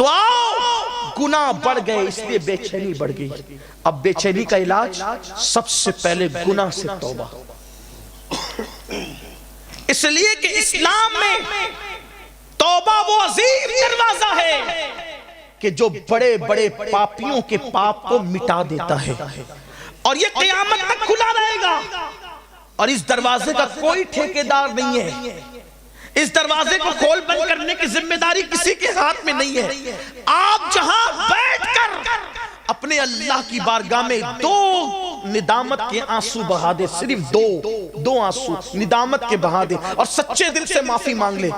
تو آؤ گناہ بڑھ گئے اس لیے بے چینی بڑھ گئی. اب بے چینی کا علاج سب سے پہلے گناہ سے توبہ. اس لیے کہ اسلام میں توبہ وہ عظیم دروازہ ہے کہ جو بڑے بڑے پاپیوں کے پاپ کو مٹا دیتا ہے اور یہ قیامت تک کھلا رہے گا. اور اس دروازے کا کوئی ٹھیکیدار نہیں ہے. اس دروازے کو کھول بند کرنے کی ذمہ داری کسی کے ہاتھ میں نہیں ہے. آپ جہاں بیٹھ کر اپنے اللہ کی بارگاہ میں دو ندامت کے آنسو بہا دے, صرف دو آنسو ندامت کے بہا دے اور سچے دل سے معافی مانگ لے,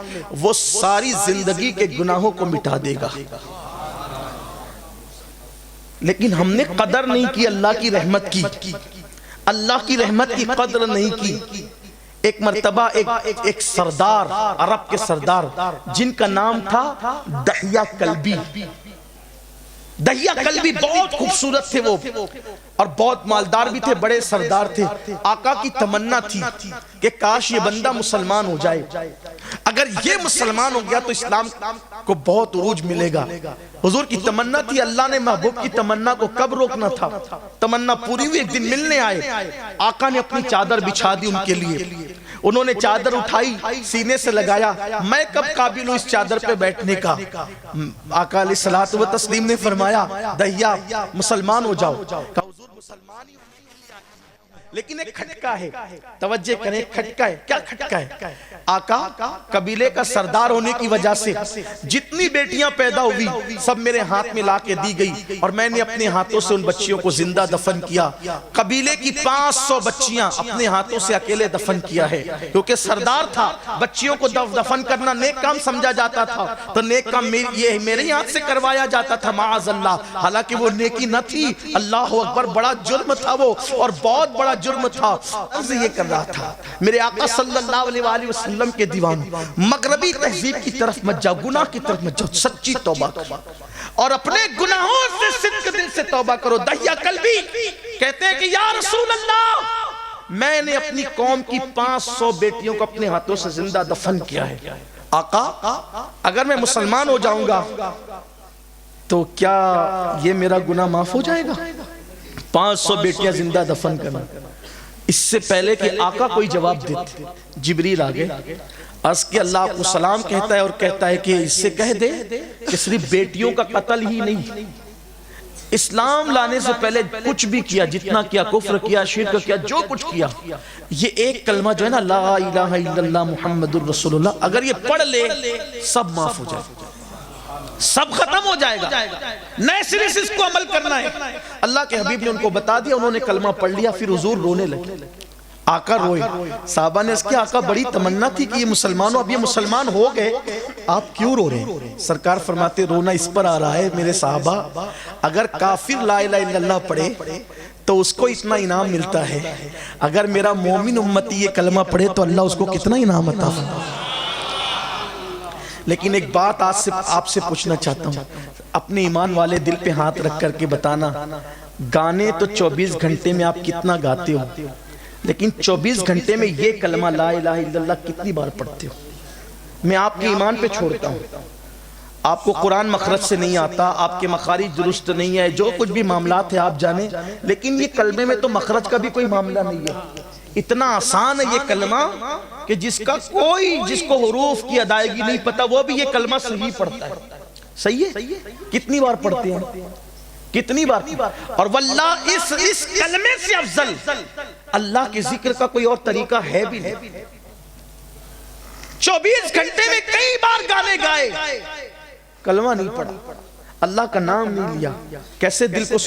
وہ ساری زندگی کے گناہوں کو مٹا دے گا. لیکن ہم نے قدر نہیں کی اللہ کی رحمت کی, اللہ کی رحمت کی قدر نہیں کی. ایک مرتبہ ایک سردار, عرب کے سردار جن کا نام تھا دحیہ کلبی. دحیہ کلبی بہت خوبصورت تھے وہ اور بہت مالدار بھی تھے, بڑے سردار تھے. آقا کی تمنا تھی کہ کاش یہ بندہ مسلمان ہو جائے, اگر یہ مسلمان ہو گیا تو اسلام کو بہت عروج ملے گا. حضور کی تمنا تھی, اللہ نے محبوب کی تمنا کو کب روکنا تھا. تمنا پوری ہوئی, ایک دن ملنے آئے. آقا نے اپنی چادر بچھا دی ان کے لیے. انہوں نے چادر اٹھائی, سینے سے لگایا, میں کب قابل ہوں اس چادر پہ بیٹھنے کا. آقا علیہ الصلوۃ والتسلیم نے فرمایا دحیہ مسلمان ہو جاؤ. حضور مسلمان ہی لیکن ایک کھٹکا ہے, توجہ کریں, کھٹکا ہے. کیا کھٹکا ہے؟ آقا قبیلے کا سردار ہونے کی وجہ سے جتنی بیٹیاں پیدا ہوئی سب میرے ہاتھ میں لا کے دی گئی اور میں نے اپنے ہاتھوں سے ان بچیوں کو زندہ دفن کیا. قبیلے کی 500 بچیاں اپنے ہاتھوں سے اکیلے دفن کیا ہے, کیونکہ سردار تھا. بچیوں کو دفن کرنا نیک کام سمجھا جاتا تھا, تو نیک کام یہ میرے ہاتھ سے کروایا جاتا تھا معاذ اللہ. حالانکہ وہ نیکی نہ تھی, اللہ اکبر, بڑا جرم تھا وہ اور بہت بڑا جرم تھا. عرض یہ کر رہا تھا میرے آقا صلی اللہ علیہ وآلہ وسلم کے دیوان, مغربی تہذیب کی طرف مت جاؤ, گناہ کی طرف مت جاؤ, سچی توبہ کرو اور اپنے گناہوں سے صدق دل سے توبہ کرو. دحیہ کلبی کہتے ہیں کہ یا رسول اللہ میں نے اپنی قوم کی 500 بیٹیوں کو اپنے ہاتھوں سے زندہ دفن کیا ہے. آقا اگر میں مسلمان ہو جاؤں گا تو کیا یہ میرا گناہ معاف ہو جائے گا؟ 500 بیٹیاں زندہ دفن کرنا. اس سے پہلے کہ آقا کوئی جواب دیتے جبریل آگے عرض کہ اللہ آپ کو سلام کہتا ہے اور کہتا ہے کہ اس سے کہہ دے کہ صرف بیٹیوں کا قتل ہی نہیں, اسلام لانے سے پہلے کچھ بھی کیا, جتنا کیا, کفر کیا, شرک کیا, جو کچھ کیا, یہ ایک کلمہ جو ہے نا لا الہ الا اللہ محمد الرسول اللہ, اگر یہ پڑھ لے سب معاف ہو جائے, سب ختم ہو جائے گا. نئے سرے سے اس کو عمل کرنا ہے. اللہ کے حبیب نے ان کو بتا دیا, انہوں نے کلمہ پڑھ لیا. پھر حضور رونے لگے, آقا روئے. صحابہ نے اس کی آقا بڑی تمنا تھی کہ یہ مسلمان ہو, اب یہ مسلمان ہو گئے, آپ کیوں رو رہے ہیں؟ سرکار فرماتے رونا اس پر آ رہا ہے میرے صحابہ, اگر کافر لا الہ الا اللہ پڑھے تو اس کو اتنا انعام ملتا ہے, اگر میرا مومن امتی یہ کلمہ پڑھے تو اللہ اس کو کتنا انعام عطا فرمائے. لیکن ایک بات آج آپ سے پوچھنا چاہتا ہوں, اپنے ایمان والے دل پہ ہاتھ رکھ کر کے بتانا, گانے تو 24 گھنٹے میں آپ کتنا گاتے ہو, لیکن 24 گھنٹے میں یہ کلمہ لا الہ الا اللہ کتنی بار پڑھتے ہو؟ میں آپ کے ایمان پہ چھوڑتا ہوں. آپ کو قرآن مخرج سے نہیں آتا, آپ کے مخارج درست نہیں ہے, جو کچھ بھی معاملات ہیں آپ جانیں, لیکن یہ کلمے میں تو مخرج کا بھی کوئی معاملہ نہیں ہے. اتنا آسان ہے یہ کلمہ کہ جس کو حروف کی ادائیگی نہیں پتا وہ بھی یہ کلمہ صحیح پڑھتا ہے. صحیح ہے؟ کتنی بار پڑھتے ہیں, کتنی بار. اور واللہ اس کلمے سے افضل اللہ کے ذکر کا کوئی اور طریقہ ہے بھی نہیں. 24 گھنٹے میں کئی بار گانے گائے, کلمہ نہیں پڑھا, اللہ کا نام نہیں لیا, کیسے دل کو